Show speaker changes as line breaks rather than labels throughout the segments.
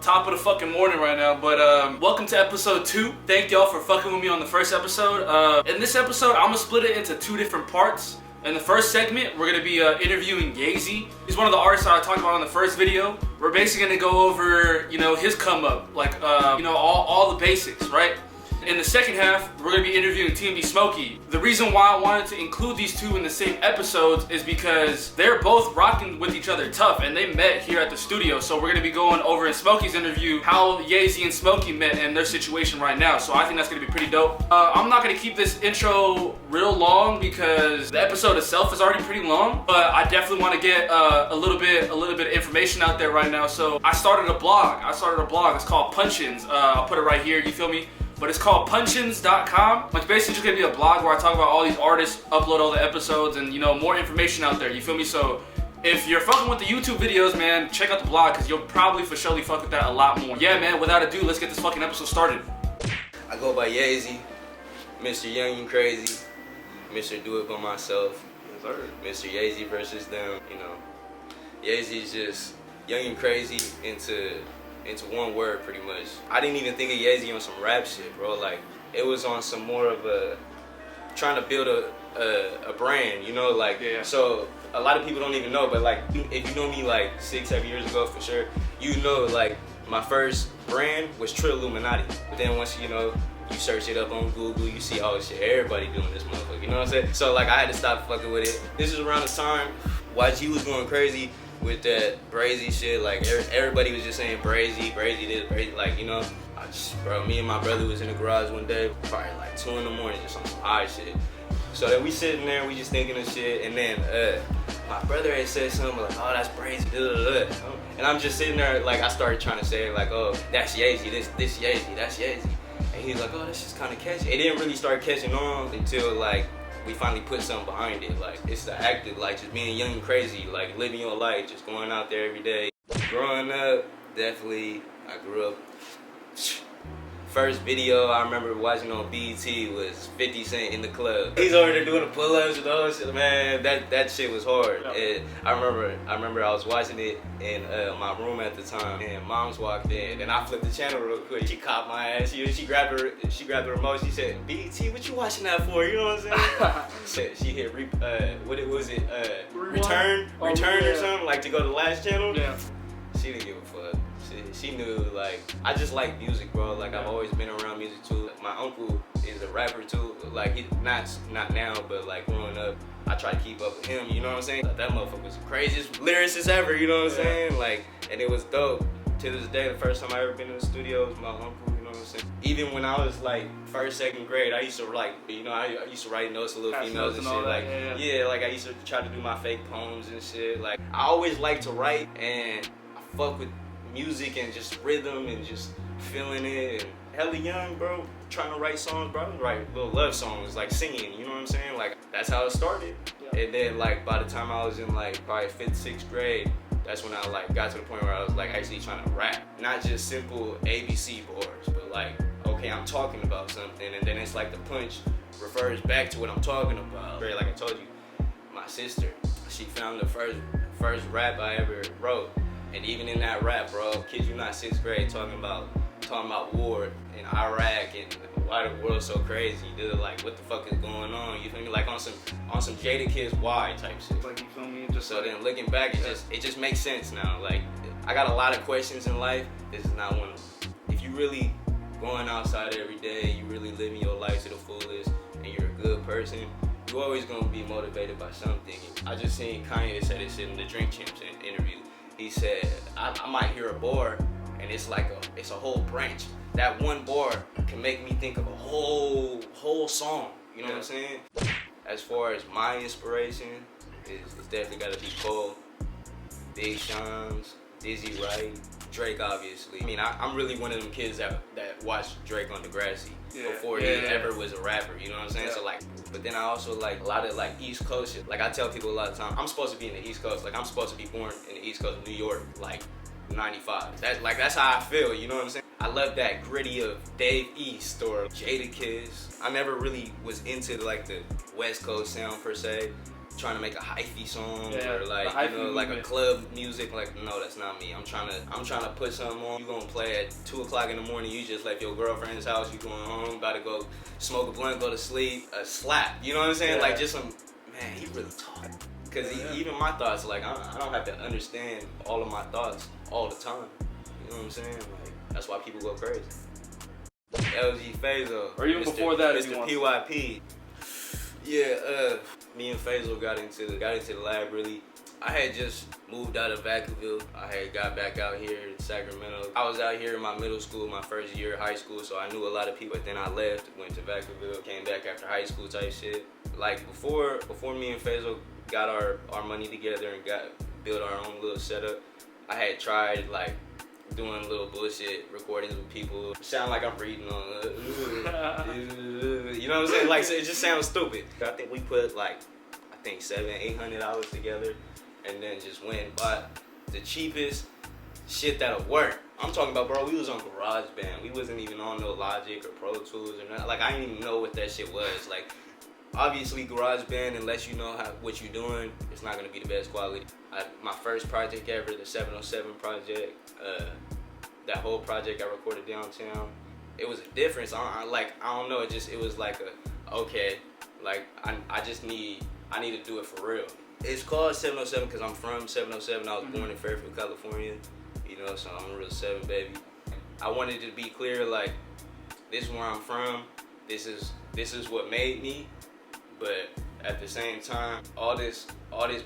top of the fucking morning right now, but welcome to episode 2. Thank y'all for fucking with me on the first episode. In this episode, I'm gonna split it into 2 different parts. In the first segment, we're gonna be interviewing Yayzy. He's one of the artists that I talked about in the first video. We're basically gonna go over, you know, his come up, like, you know, all the basics, right? In the second half, we're gonna be interviewing Tmb Smokey. The reason why I wanted to include these two in the same episodes is because they're both rocking with each other tough, and they met here at the studio. So we're gonna be going over in Smokey's interview how Yayzy and Smokey met and their situation right now. So I think that's gonna be pretty dope. I'm not gonna keep this intro real long because the episode itself is already pretty long, but I definitely want to get a little bit of information out there right now. So I started a blog. It's called Punchins. I'll put it right here. You feel me? But it's called punchins.com. It's basically just gonna be a blog where I talk about all these artists, upload all the episodes, and, you know, more information out there. You feel me? So if you're fucking with the YouTube videos, man, check out the blog because you'll probably for surely fuck with that a lot more. Yeah, man, without ado, let's get this fucking episode started.
I go by Yayzy, Mr. Young and Crazy, Mr. Do It By Myself, Mr. Yayzy versus them, you know. Yayzy's just young and crazy into one word pretty much. I didn't even think of Yayzy on some rap shit, bro. Like, it was on some more of a, trying to build a brand, you know, like, yeah. So a lot of people don't even know, but like, if you know me like 6-7 years ago for sure, you know, like, my first brand was Trill Illuminati. But then once, you know, you search it up on Google, you see, oh shit, everybody doing this motherfucker, you know what I'm saying? So like, I had to stop fucking with it. This is around the time YG was going crazy with that Brazy shit. Like, everybody was just saying Brazy this, Brazy, like, you know. Bro, me and my brother was in the garage one day, probably like 2 in the morning, just on some high shit. So then we sitting there, we just thinking of shit, and then my brother had said something like, oh, that's Brazy, and I'm just sitting there, like, I started trying to say, like, oh, that's Yayzy, this Yayzy, that's Yayzy. And he's like, oh, this is kind of catchy. It didn't really start catching on until, like, we finally put something behind it. Like, it's the active, like, just being young and crazy, like, living your life, just going out there every day. Growing up, definitely, I grew up. First video I remember watching on BET was 50 Cent in the club. He's over there doing the pull-ups and all shit, man. That shit was hard. Yeah. I remember I was watching it in my room at the time, and Mom's walked in, and I flipped the channel real quick. She caught my ass. She grabbed the remote. She said, "BET, what you watching that for?" You know what I'm saying? She hit return or something, like to go to the last channel. Yeah. She didn't give a fuck. She knew, like, I just like music, bro. Like, I've always been around music too. My uncle is a rapper too. Like, he not now, but like growing up, I try to keep up with him. You know what I'm saying? That motherfucker was the craziest lyricist ever. You know what I'm saying? Like, and it was dope. To this day, the first time I ever been in the studio was my uncle. You know what I'm saying? Even when I was like 1st, 2nd grade, I used to, like, you know, I used to write notes to little females and shit. Like, yeah, like I used to try to do my fake poems and shit. Like, I always liked to write, and I fuck with music and just rhythm and just feeling it. And hella young, bro, trying to write songs, bro. I would write little love songs, like singing, you know what I'm saying? Like, that's how it started. Yeah. And then, like, by the time I was in like probably 5th, 6th grade, that's when I like got to the point where I was like actually trying to rap. Not just simple ABC bars, but like, okay, I'm talking about something, and then it's like the punch refers back to what I'm talking about. Like I told you, my sister, she found the first rap I ever wrote. And even in that rap, bro, kid you not, 6th grade, talking about war in Iraq and why the world's so crazy, dude. Like, what the fuck is going on? You feel me? Like on some Jadakiss Why type shit. Like, you feel me? So then looking back, it just makes sense now. Like, I got a lot of questions in life. This is not one of them. If you really going outside every day, you really living your life to the fullest, and you're a good person, you're always gonna be motivated by something. I just seen Kanye say this shit in the Drink Champs interview. He said, I might hear a bar, and it's like it's a whole branch. That one bar can make me think of a whole song. You know what I'm saying? As far as my inspiration, it's definitely gotta be Cole, Big Sean's, Dizzy Wright, Drake, obviously. I mean, I'm really one of them kids that watched Drake on Degrassi before he ever was a rapper, you know what I'm saying? So like, but then I also like a lot of like East Coast shit. Like, I tell people a lot of time, I'm supposed to be in the East Coast. Like, I'm supposed to be born in the East Coast of New York, like 95. That's how I feel, you know what I'm saying? I love that gritty of Dave East or Jadakiss. I never really was into like the West Coast sound per se. trying to make a hyphy song or
like
a club music. Like, no, that's not me. I'm trying to put something on. You gonna play at 2 o'clock in the morning. You just left your girlfriend's house. You going home, about to go smoke a blunt, go to sleep. A slap. You know what I'm saying? Like just some. Man, he really talking. Cause even my thoughts, like I don't have to understand all of my thoughts all the time. You know what I'm saying? Like that's why people go crazy. LG Faisal.
Or even before that,
Mr. PYP. Yeah, me and Faisal got into the lab really. I had just moved out of Vacaville. I had got back out here in Sacramento. I was out here in my middle school, my first year of high school, so I knew a lot of people. But then I left, went to Vacaville, came back after high school type shit. Like before me and Faisal got our money together and built our own little setup, I had tried like doing little bullshit recordings with people. Sound like I'm reading on you know what I'm saying? Like, so it just sounds stupid. I think we put like $700-800 together and then just went and bought the cheapest shit that'll work. I'm talking about, bro, we was on GarageBand. We wasn't even on no Logic or Pro Tools or nothing. Like, I didn't even know what that shit was. Like, obviously GarageBand, unless you know what you're doing, it's not gonna be the best quality. My first project ever, the 707 project, that whole project I recorded downtown, it was a difference. I don't know, it was like okay, like I need to do it for real. It's called 707 because I'm from 707. I was born in Fairfield, California, you know, so I'm a real 7 baby. I wanted to be clear, like, this is where I'm from, this is what made me, but at the same time, all this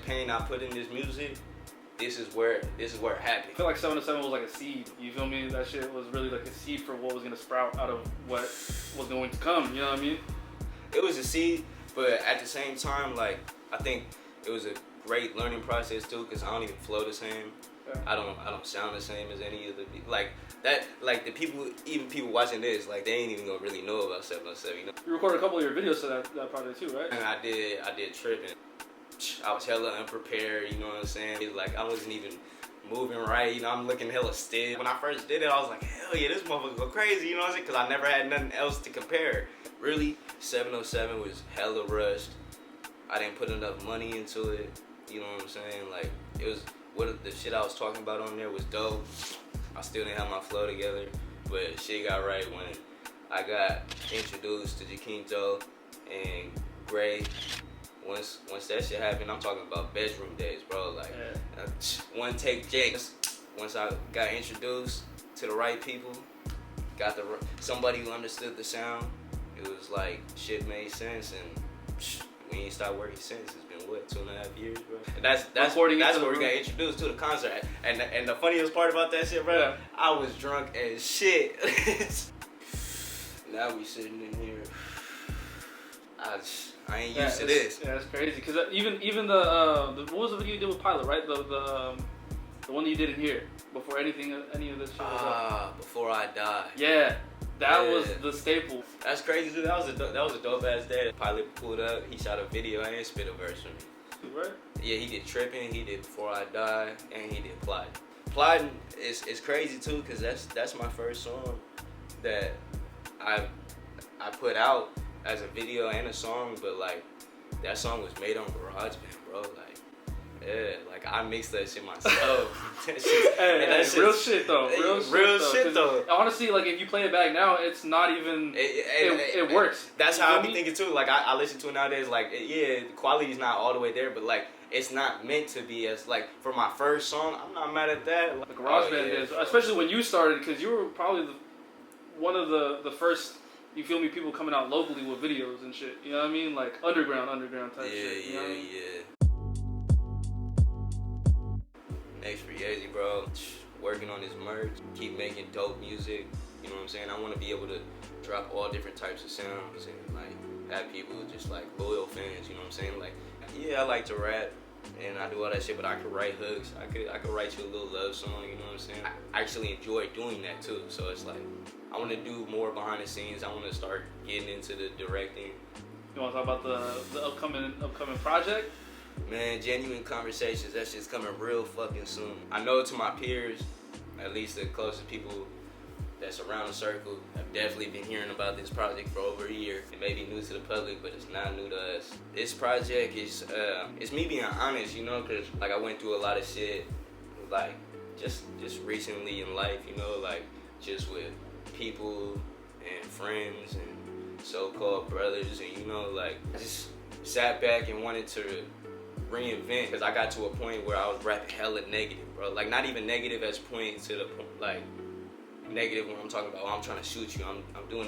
pain I put in this music, this is where it happened.
I feel like 707 was like a seed. You feel me? That shit was really like a seed for what was gonna sprout out of what was going to come. You know what I mean?
It was a seed, but at the same time, like, I think it was a great learning process too, because I don't even flow the same. Yeah. I don't sound the same as any of the the people, even people watching this, like, they ain't even gonna really know about 707. You know?
You recorded a couple of your videos to that project too, right?
And I did tripping. I was hella unprepared, you know what I'm saying? Like, I wasn't even moving right, you know, I'm looking hella stiff. When I first did it, I was like, hell yeah, this motherfucker go crazy, you know what I'm saying? Because I never had nothing else to compare. Really, 707 was hella rushed. I didn't put enough money into it, you know what I'm saying? Like, it was, what the shit I was talking about on there was dope. I still didn't have my flow together, but shit got right when I got introduced to Jaquinto and Gray. Once that shit happened, I'm talking about bedroom days, bro. Like, one take Jakes. Once I got introduced to the right people, got somebody who understood the sound, it was like shit made sense, and we ain't stopped working since. It's been what, 2.5 years, bro. And that's where we got introduced to the concert. And the funniest part about that shit, bro, I was drunk as shit. Now we sitting in here. I ain't used to this.
Yeah, that's crazy. Cause even the what was the video you did with Pilot, right? The one that you did in here before any of this shit was up.
Before I Die.
Yeah, that was the staple.
That's crazy, dude. That was a dope ass day. Pilot pulled up. He shot a video and spit a verse for me.
Right?
Yeah, he did Tripping. He did Before I Die, and he did Plotting. Plotting is crazy too, cause that's my first song that I put out as a video and a song, but like that song was made on GarageBand, bro. Like, yeah, like I mixed that shit myself.
Real shit though.
Real shit though.
Honestly, like if you play it back now, it's not even. It works.
That's how I be thinking too. Like I listen to it nowadays. Like, yeah, the quality's not all the way there, but like it's not meant to be as like for my first song. I'm not mad at that. Like,
the GarageBand is, especially when you started, because you were probably one of the first. You feel me? People coming out locally with videos and shit. You know what I mean? Like underground type shit. You know what I mean?
Next for Yayzy, bro. Working on his merch. Keep making dope music. You know what I'm saying? I want to be able to drop all different types of sounds and like have people just like loyal fans. You know what I'm saying? Like, yeah, I like to rap and I do all that shit, but I could write hooks. I could write you a little love song. You know what I'm saying? I actually enjoy doing that too. So it's like, I want to do more behind the scenes. I want to start getting into the directing.
You want to talk about the upcoming project?
Man, Genuine Conversations, that shit's coming real fucking soon. I know to my peers, at least the closest people that's around the circle have definitely been hearing about this project for over a year. It may be new to the public, but it's not new to us. This project is, it's me being honest, you know, cause like I went through a lot of shit, like just recently in life, you know, like just with people and friends and so-called brothers, and you know, like I just sat back and wanted to reinvent, because I got to a point where I was rapping hella negative, bro. Like not even negative as point to the point, like negative when I'm talking about, oh, I'm trying to shoot you, I'm doing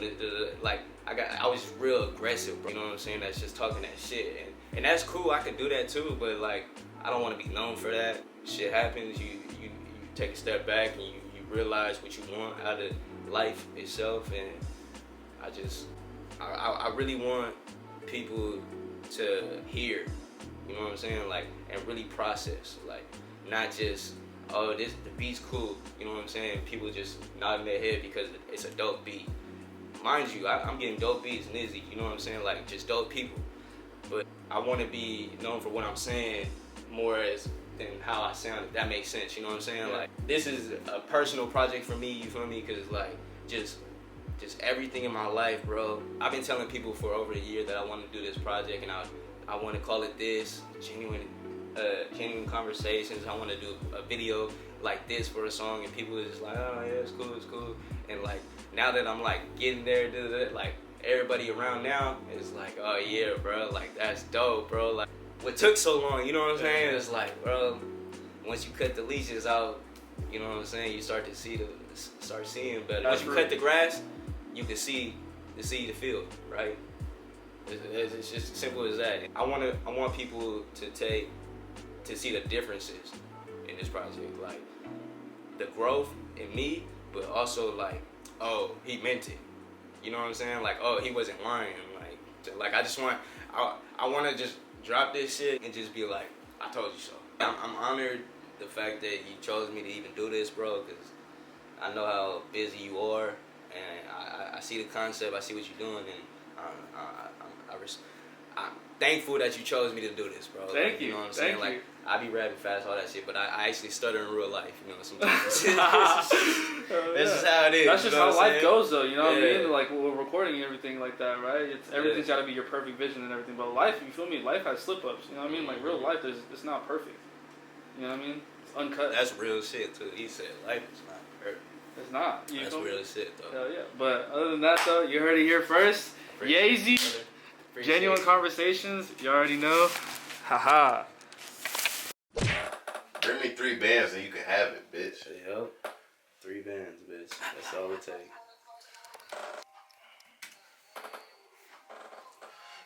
like I was real aggressive, bro. You know what I'm saying? That's just talking that shit, and that's cool. I could do that too, but like I don't want to be known for that. Shit happens. You take a step back and you realize what you want out of life itself, and I really want people to hear, you know what I'm saying, like, and really process, like, not just, oh, the beat's cool, you know what I'm saying, people just nodding their head because it's a dope beat. Mind you, I'm getting dope beats, Nizzy, you know what I'm saying, like, just dope people, but I want to be known for what I'm saying more than how I sound, if that makes sense, you know what I'm saying, like, this is a personal project for me, you feel me, because, like, just everything in my life, bro. I've been telling people for over a year that I want to do this project, and I want to call it this, genuine conversations. I want to do a video like this for a song, and people are just like, oh yeah, it's cool. And like now that I'm like getting there, like everybody around now is like, oh yeah, bro, like that's dope, bro. Like what took so long, you know what I'm saying? It's like, bro, once you cut the leases out, you know what I'm saying, you start seeing better. Once you cut the grass, you can see the field, right? It's just simple as that. I want people to see the differences in this project, like the growth in me, but also like, oh, he meant it. You know what I'm saying? Like, oh, he wasn't lying. Like I want to just drop this shit and just be like, I told you so. I'm honored the fact that you chose me to even do this, bro, because I know how busy you are, and I see the concept, I see what you're doing, and I'm thankful that you chose me to do this, bro.
Thank you.
You know what I'm saying?
Thank you.
Like, I be rapping fast, all that shit, but I actually stutter in real life, you know, sometimes. That's just how it is.
That's just how life goes, though, you know what I mean? Like, we're recording and everything like that, right? Everything's got to be your perfect vision and everything, but life, you feel me? Life has slip-ups, you know what I mean? Like, real life, it's not perfect. You know what I mean? It's uncut.
That's real shit, too. He said life is not perfect.
It's not.
That's real shit, though.
Hell yeah. But other than that, though, you heard it here first. Yayzy, Genuine Conversations, you already know. Haha.
Bring me 3 bands and you can have it, bitch.
Yep. 3 bands, bitch. That's all it takes.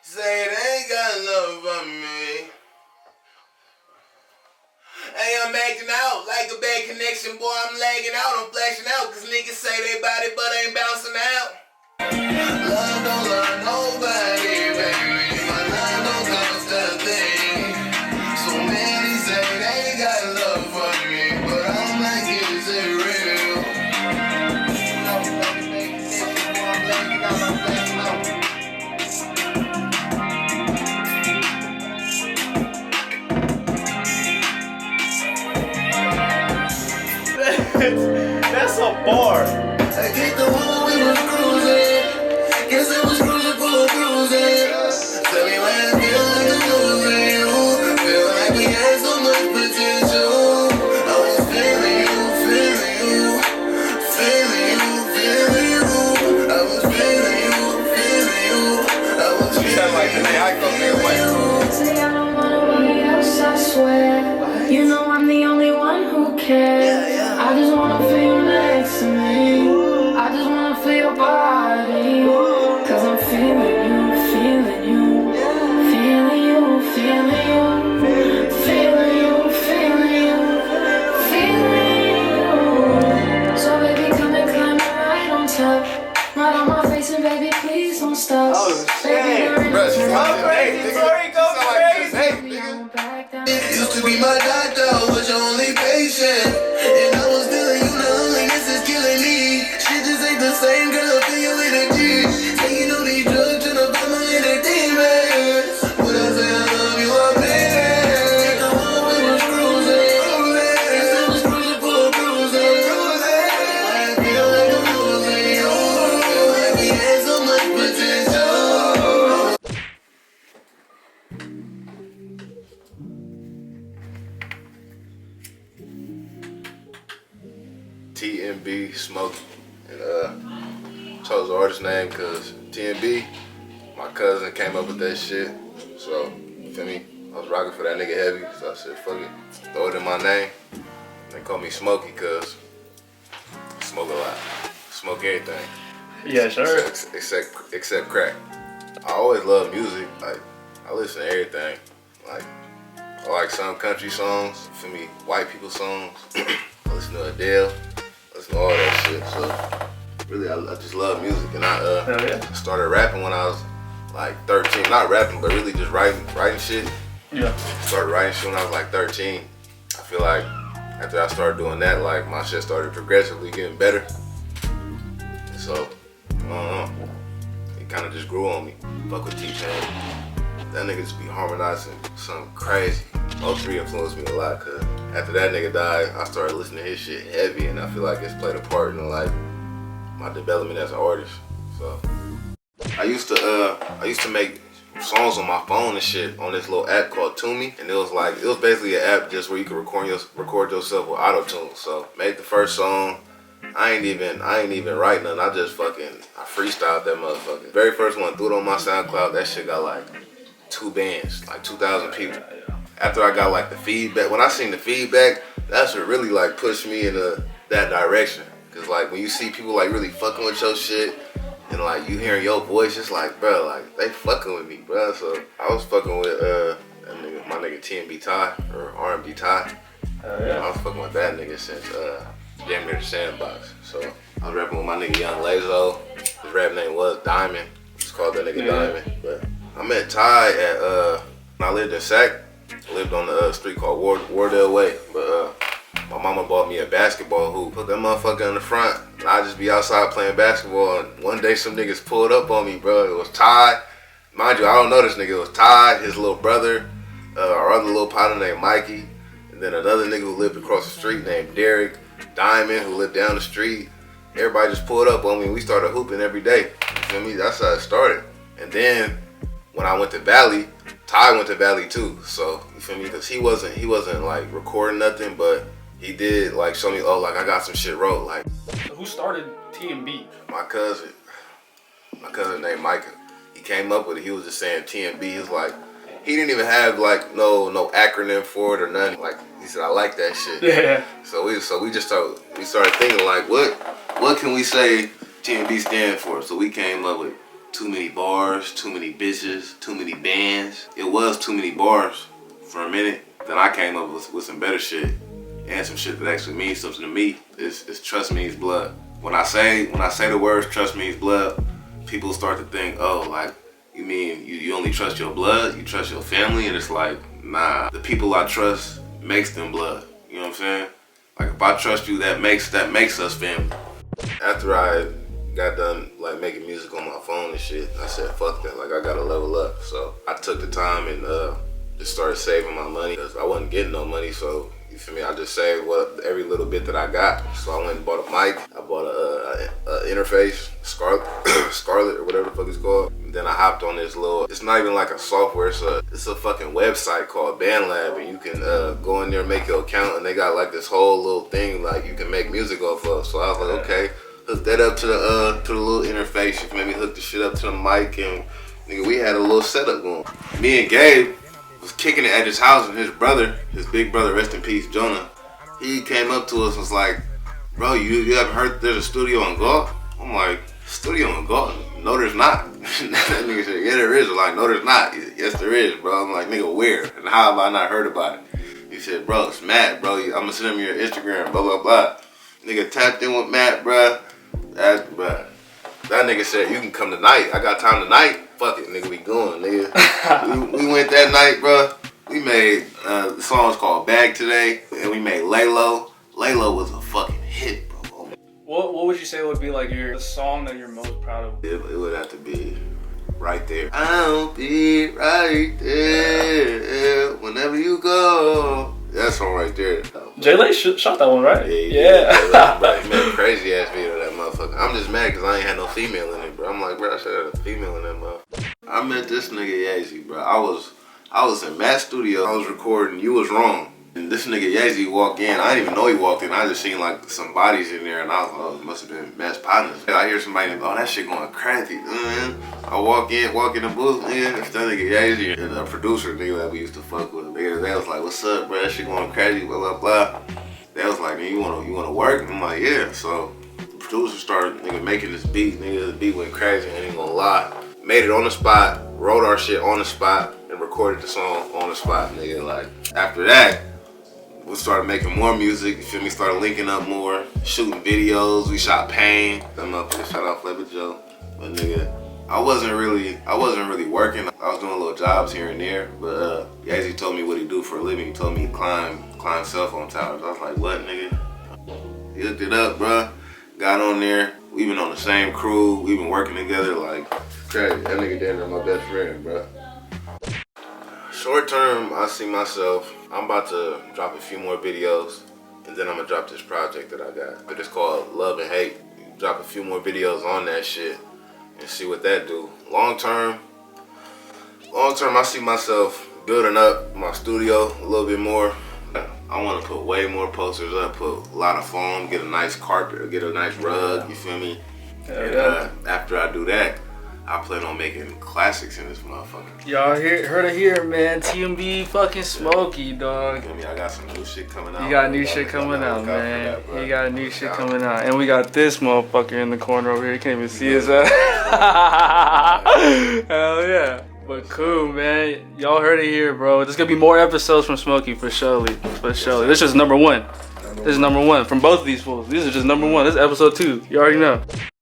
Say they ain't got love for me. Hey, I'm acting out like a bad connection, boy. I'm lagging out, I'm flashing out, cause niggas say they body but ain't bouncing out. Love don't love nobody, baby. My love don't cost a thing. So many say they ain't got love for me, but I'm like, is it real? I'm lagging out, I'm flashing out.
That's a bar.
I get the one we was cruising. Guess it was cruising full of bruising. Tell me why I feel like I'm losing you. Feel like we had so much potential. I was feeling you. I was feeling you. I was feeling you. You sound like the day I go there, what?
Say I don't want nobody else, I swear. You know I'm the only one who cares. I just wanna feel you next to me. I just wanna feel your body. Cause I'm feeling you. So baby, come and climb me right on top. Right on my face and baby, please don't stop.
Oh shit. Used to be my doctor, was your only patient. And I was feeling you, the loneliness is killing me. Shit just ain't the same, girl, I feel your energy. Taking all these drugs and I'm my entertainment. When I say I love you, I mean it. The one we was cruising. Guess it was cruising for a bruising. I feel like I'm losing
Tmb Smokey. And chose the artist name because TMB, my cousin came up with that shit. So, you feel me? I was rocking for that nigga heavy, so I said, fuck it, throw it in my name. They call me Smokey because I smoke a lot. Smoke everything.
Yeah, sure.
Except crack. I always love music. Like, I listen to everything. Like, I like some country songs, for me, white people songs. I listen to Adele. I listen to all that shit. So, really, I just love music. And I started rapping when I was like 13. Not rapping, but really just writing shit.
Yeah.
Started writing shit when I was like 13. I feel like after I started doing that, like my shit started progressively getting better. And so, I don't know. It kind of just grew on me. Fuck with T-Pain. That nigga just be harmonizing something crazy. Those three influenced me a lot, cause after that nigga died, I started listening to his shit heavy, and I feel like it's played a part in like my development as an artist. So I used to make songs on my phone and shit on this little app called Tmb, and it was basically an app just where you could record yourself with auto-tune. So made the first song. I ain't even write nothing. I freestyled that motherfucker. Very first one, threw it on my SoundCloud. That shit got like 2 bands, like 2,000 people. After I got like the feedback, when I seen the feedback, that's what really like pushed me into that direction. Cause like when you see people like really fucking with your shit, and like you hearing your voice, it's like, bro, like they fucking with me, bro. So I was fucking with my nigga Tmb Ty, or R&B Ty. I was fucking with that nigga since damn near the Sandbox. So I was rapping with my nigga Young Lazo. His rap name was Diamond. Just called that nigga Diamond. But I met Ty at when I lived in Sac. I lived on the street called Wardell Way. But my mama bought me a basketball hoop. Put that motherfucker in the front. And I just be outside playing basketball. And one day some niggas pulled up on me, bro. It was Ty. Mind you, I don't know this nigga. It was Ty, his little brother, our other little partner named Mikey, and then another nigga who lived across the street named Derek, Diamond, who lived down the street. Everybody just pulled up on me. We started hooping every day. You feel me? That's how it started. And then when I went to Valley, Ty went to Valley too. So you feel me? Because he wasn't like recording nothing, but he did like show me, oh, like I got some shit wrote. Like,
So who started TMB?
My cousin named Micah. He came up with it. He was just saying TMB. He was like, he didn't even have like no acronym for it or nothing. Like he said, I like that shit.
Yeah.
So we started thinking like, what can we say TMB stand for? So we came up with too many bars, too many bitches, too many bands. It was too many bars for a minute. Then I came up with some better shit and some shit that actually means something to me. It's trust means blood. When I say the words trust means blood, people start to think, oh, like, you mean you only trust your blood, you trust your family, and it's like, nah, the people I trust makes them blood. You know what I'm saying? Like if I trust you, that makes us family. After I got done like making music on my phone and shit, I said fuck that, like I gotta level up. So I took the time and just started saving my money because I wasn't getting no money, so you feel me? I just saved every little bit that I got. So I went and bought a mic. I bought a interface, Scarlet or whatever the fuck it's called. And then I hopped on this little. It's not even like a software. It's a fucking website called BandLab, and you can go in there and make your account. And they got like this whole little thing like you can make music off of. So I was like, okay, hook that up to the little interface. You can maybe hook the shit up to the mic, and nigga, we had a little setup going. Me and Gabe was kicking it at his house, and his big brother, rest in peace, Jonah, he came up to us and was like, bro, you ever heard there's a studio on Galt? I'm like, studio on Galt? No, there's not. That nigga said, yeah, there is. I'm like, no, there's not. Yes, there is, bro. I'm like, nigga, where? And how have I not heard about it? He said, bro, it's Matt, bro. I'm gonna send him your Instagram, blah, blah, blah. Nigga tapped in with Matt, bro. That nigga said, you can come tonight. I got time tonight. Fuck it, nigga, we going, nigga. we went that night, bro. We made the songs called Bag Today, and we made Laylo. Laylo was a fucking hit, bro.
What would you say would be like the song that you're most proud of?
It would have to be Right There. I'll be right there whenever you go. That song right there.
Jay shot that one, right?
Yeah. Bro, he made a crazy ass video of that motherfucker. I'm just mad because I ain't had no female in it, bro. I'm like, bro, I should have had a female in that motherfucker. I met this nigga Yayzy, bro. I was in Matt's studio. I was recording You Was Wrong. And this nigga Yayzy walked in. I didn't even know he walked in. I just seen like some bodies in there, and I was like, oh, it must have been Mass Partners. I hear somebody, oh, that shit going crazy. I walk in the booth, nigga. It's that nigga Yayzy and the producer, nigga, that we used to fuck with. Nigga, they was like, what's up, bro? That shit going crazy, blah, blah, blah. They was like, man, you wanna work? And I'm like, yeah. So the producer started, nigga, making this beat. Nigga, the beat went crazy, I ain't gonna lie. Made it on the spot, wrote our shit on the spot, and recorded the song on the spot, nigga. Like, after that, we started making more music, you feel me? Started linking up more, shooting videos. We shot Pain. I'm up to shout out Flavor Joe. But nigga, I wasn't really working. I was doing little jobs here and there. But Yayzy told me what he do for a living. He told me he climb cell phone towers. I was like, what, nigga? He looked it up, bruh. Got on there. We've been on the same crew. We've been working together. Like, crazy. That nigga damn near my best friend, bruh. Short term, I see myself, I'm about to drop a few more videos, and then I'm gonna drop this project that I got. It's called Love and Hate. Drop a few more videos on that shit and see what that do. Long term, I see myself building up my studio a little bit more. I want to put way more posters up, put a lot of foam, get a nice carpet, or get a nice rug, you feel me? And after I do that, I plan on making classics in this motherfucker.
Y'all heard it here, man. Tmb fucking Smokey, dog.
I mean, I got some new shit coming out.
You got new shit coming out, man. You got new shit coming out. And we got this motherfucker in the corner over here. You can't even see his ass. Hell yeah. But cool, man. Y'all heard it here, bro. There's gonna be more episodes from Smokey for surely. For surely. This is number one. This is number one from both of these fools. These are just number one. This is episode 2. You already know.